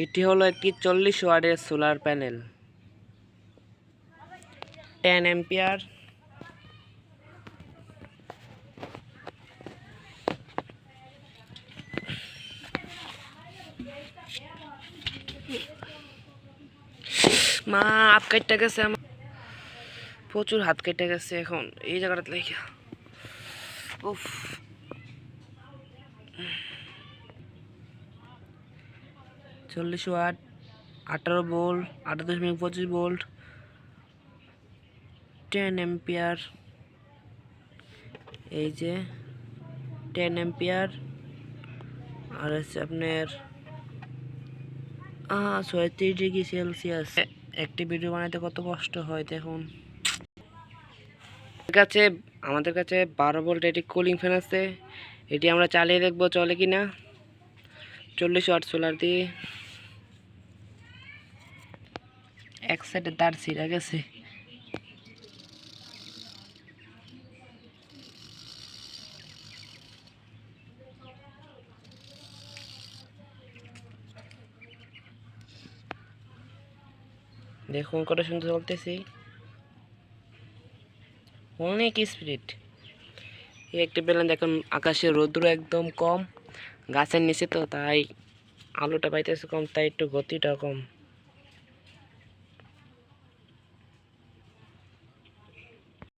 এটি হলো একটি 40 ওয়াটের সোলার প্যানেল, 10 অ্যাম্পিয়ার। মা হাত কেটে গেছে, আমার প্রচুর হাত কেটে গেছে এখন এই জায়গাটা লেখা। উফ, 40 ওয়াট, 18 ভোল্ট, 18.25 ভোল্ট, 10 অ্যাম্পিয়ার। এই যে 10 অ্যাম্পিয়ার আর হচ্ছে আপনার 36 ডিগ্রি সেলসিয়াস। একটি ভিডিও বানাতে কত কষ্ট হয় দেখুন। আমাদের কাছে 12 ভোল্ট একটি কুলিং ফ্যান আছে, এটি আমরা চালিয়ে দেখবো চলে কিনা। 40 ওয়াট সোলার দিয়ে। এক সাইডে তার ছিঁড়া গেছে। দেখুন কত সুন্দর চলতেছি, অনেক স্পিড। এই একটি বেলান দেখুন, আকাশে রৌদ্র একদম কম, গাছের নিচে তো তাই আলোটা পাইতেছে কম, তাই একটু গতিটা কম।